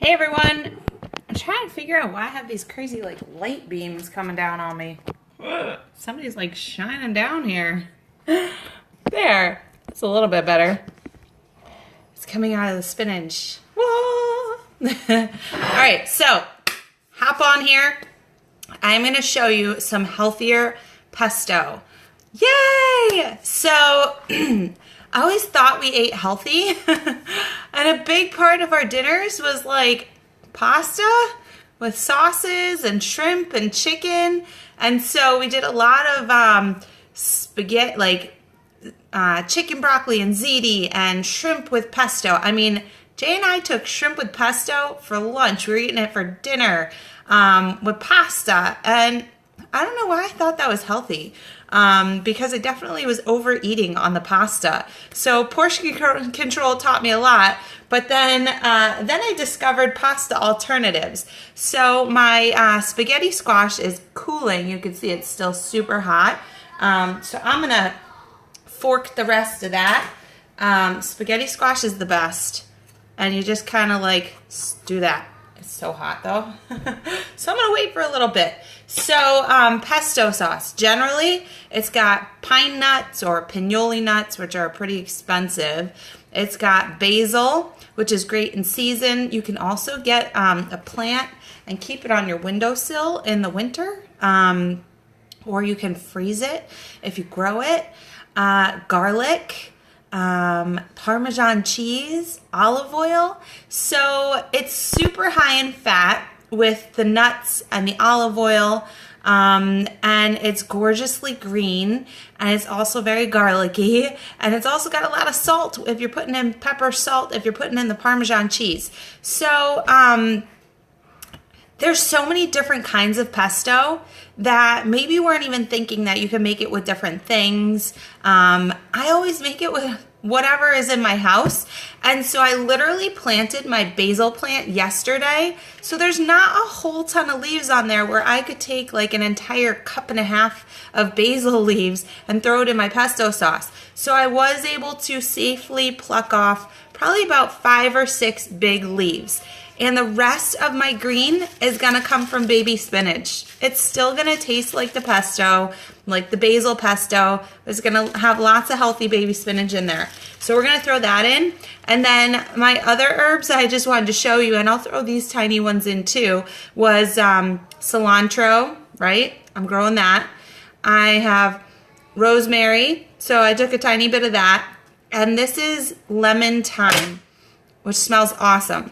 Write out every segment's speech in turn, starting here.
Hey everyone! I'm trying to figure out why I have these crazy like light beams coming down on me. Ugh, somebody's like shining down here. There. It's a little bit better. It's coming out of the spinach. Alright, so hop on here. I'm going to show you some healthier pesto. Yay! So I always thought we ate healthy. And a big part of our dinners was like pasta with sauces and shrimp and chicken. And so we did a lot of spaghetti, like chicken broccoli and ziti and shrimp with pesto. I mean, Jay and I took shrimp with pesto for lunch. We were eating it for dinner with pasta. And I don't know why I thought that was healthy. Because I definitely was overeating on the pasta. So portion control taught me a lot, but then I discovered pasta alternatives. So my spaghetti squash is cooling. You can see it's still super hot. So I'm gonna fork the rest of that. Spaghetti squash is the best. And you just kind of like do that. It's so hot though. So I'm gonna wait for a little bit. So pesto sauce, generally it's got pine nuts or pinoli nuts, which are pretty expensive. It's got basil, which is great in season. You can also get a plant and keep it on your windowsill in the winter, or you can freeze it if you grow it. Garlic, Parmesan cheese, olive oil. So it's super high in fat with the nuts and the olive oil, and it's gorgeously green, and it's also very garlicky, and it's also got a lot of salt if you're putting in pepper, salt if you're putting in the Parmesan cheese. So there's so many different kinds of pesto that maybe you weren't even thinking that you can make it with different things. I always make it with whatever is in my house. And so I literally planted my basil plant yesterday. So there's not a whole ton of leaves on there where I could take like an entire cup and a half of basil leaves and throw it in my pesto sauce. So I was able to safely pluck off probably about 5 or 6 big leaves. And the rest of my green is gonna come from baby spinach. It's still gonna taste like the pesto, like the basil pesto. It's gonna have lots of healthy baby spinach in there. So we're gonna throw that in. And then my other herbs I just wanted to show you, and I'll throw these tiny ones in too, was cilantro, right? I'm growing that. I have rosemary, so I took a tiny bit of that. And this is lemon thyme, which smells awesome.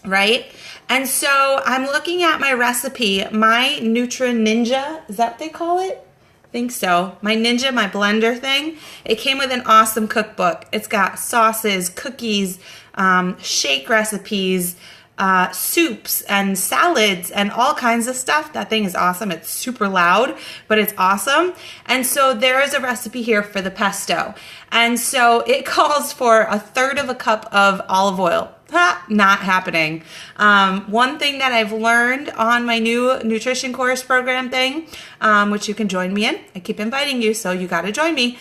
Right? And so I'm looking at my recipe, my Nutri Ninja, is that what they call it? I think so. My Ninja, my blender thing. It came with an awesome cookbook. It's got sauces, cookies, shake recipes, soups and salads and all kinds of stuff. That thing is awesome. It's super loud, but it's awesome. And so there is a recipe here for the pesto. And so it calls for 1/3 of a cup of olive oil. Not happening. One thing that I've learned on my new nutrition course program thing, which you can join me in, I keep inviting you, so you got to join me,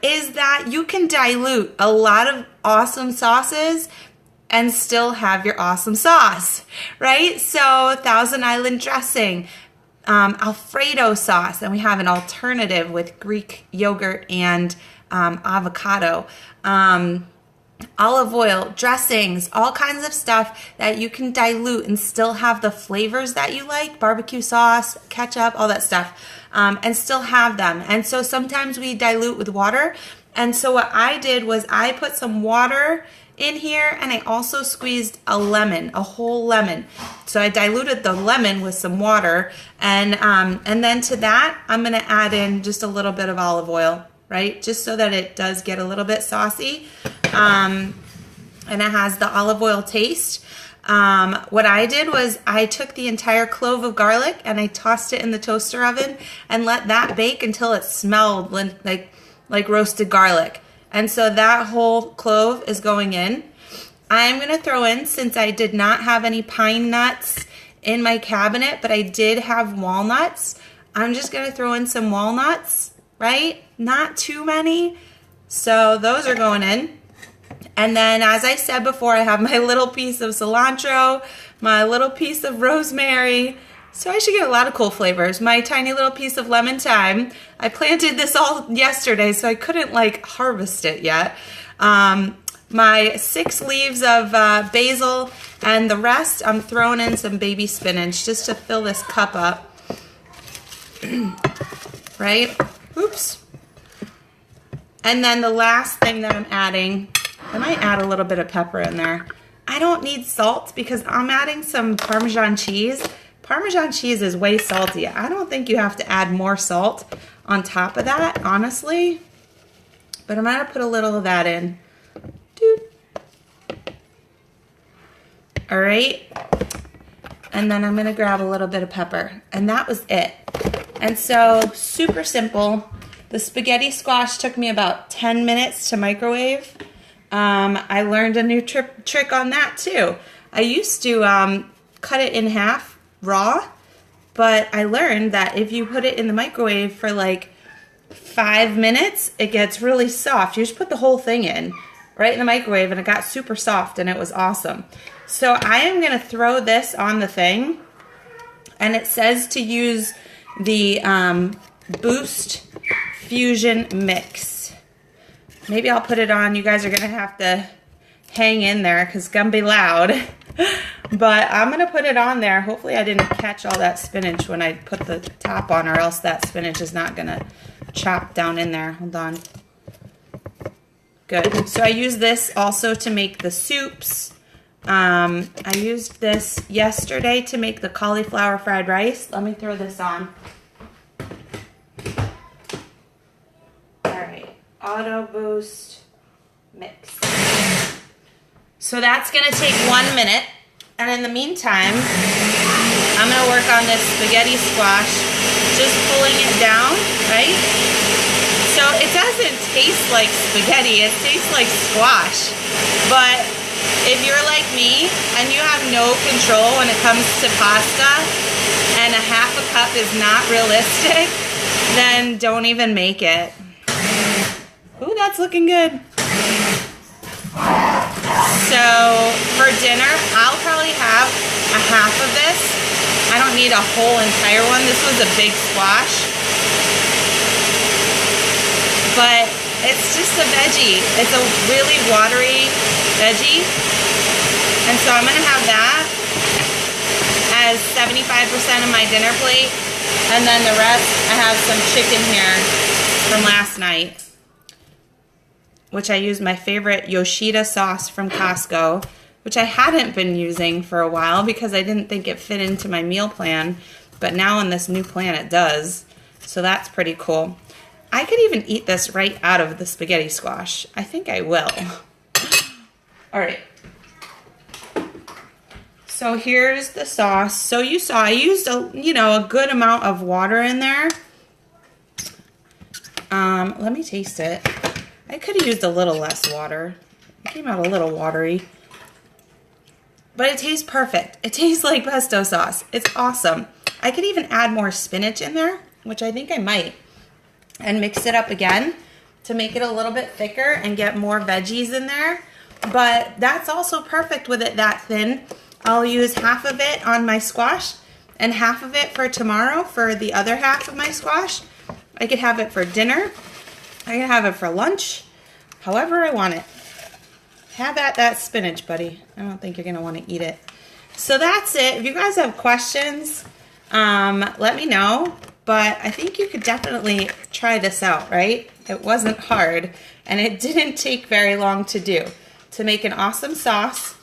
is that you can dilute a lot of awesome sauces and still have your awesome sauce, right? So Thousand Island dressing, Alfredo sauce, and we have an alternative with Greek yogurt and avocado. Olive oil, dressings, all kinds of stuff that you can dilute and still have the flavors that you like, barbecue sauce, ketchup, all that stuff, and still have them. And so sometimes we dilute with water. And so what I did was I put some water in here, and I also squeezed a lemon, a whole lemon. So I diluted the lemon with some water, and then to that, I'm gonna add in just a little bit of olive oil, right? Just so that it does get a little bit saucy. And it has the olive oil taste. What I did was I took the entire clove of garlic and I tossed it in the toaster oven and let that bake until it smelled like roasted garlic. And so that whole clove is going in. I'm gonna throw in, since I did not have any pine nuts in my cabinet, but I did have walnuts, I'm just gonna throw in some walnuts, right? Not too many. So those are going in. And then, as I said before, I have my little piece of cilantro, my little piece of rosemary. So I should get a lot of cool flavors. My tiny little piece of lemon thyme. I planted this all yesterday, so I couldn't like harvest it yet. My 6 leaves of basil, and the rest I'm throwing in some baby spinach just to fill this cup up. Right? Oops. And then the last thing that I'm adding, I might add a little bit of pepper in there. I don't need salt because I'm adding some Parmesan cheese. Parmesan cheese is way salty. I don't think you have to add more salt on top of that, honestly. But I'm gonna put a little of that in. All right. And then I'm gonna grab a little bit of pepper. And that was it. And so, super simple. The spaghetti squash took me about 10 minutes to microwave. I learned a new trick on that too. I used to cut it in half raw, but I learned that if you put it in the microwave for like 5 minutes, it gets really soft. You just put the whole thing in right in the microwave and it got super soft and it was awesome. So I am going to throw this on the thing, and it says to use the Boost Fusion Mix. Maybe I'll put it on. You guys are going to have to hang in there because it's going to be loud. But I'm going to put it on there. Hopefully I didn't catch all that spinach when I put the top on, or else that spinach is not going to chop down in there. Hold on. Good. So I use this also to make the soups. I used this yesterday to make the cauliflower fried rice. Let me throw this on. Alright, Auto Boost Mix. So that's going to take 1 minute. And in the meantime, I'm going to work on this spaghetti squash, just pulling it down, right? So it doesn't taste like spaghetti, it tastes like squash. But if you're like me and you have no control when it comes to pasta and a half a cup is not realistic, then don't even make it. Ooh, that's looking good. So for dinner, I'll probably have a half of this. I don't need a whole entire one. This was a big squash. But it's just a veggie. It's a really watery veggie. And so I'm gonna have that as 75% of my dinner plate. And then the rest, I have some chicken here from last night, which I used my favorite Yoshida sauce from Costco, which I hadn't been using for a while because I didn't think it fit into my meal plan. But now in this new plan it does. So that's pretty cool. I could even eat this right out of the spaghetti squash. I think I will. All right. So here's the sauce. So you saw I used a good amount of water in there. Let me taste it. I could have used a little less water. It came out a little watery. But it tastes perfect. It tastes like pesto sauce. It's awesome. I could even add more spinach in there, which I think I might, and mix it up again to make it a little bit thicker and get more veggies in there. But that's also perfect with it that thin. I'll use half of it on my squash and half of it for tomorrow for the other half of my squash. I could have it for dinner. I can have it for lunch, however I want it. Have at that spinach, buddy. I don't think you're going to want to eat it. So that's it. If you guys have questions, let me know. But I think you could definitely try this out, right? It wasn't hard, and it didn't take very long to do. To make an awesome sauce,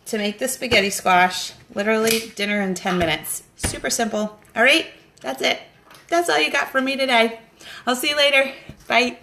to make the spaghetti squash, literally dinner in 10 minutes. Super simple. All right, that's it. That's all you got for me today. I'll see you later. Bye.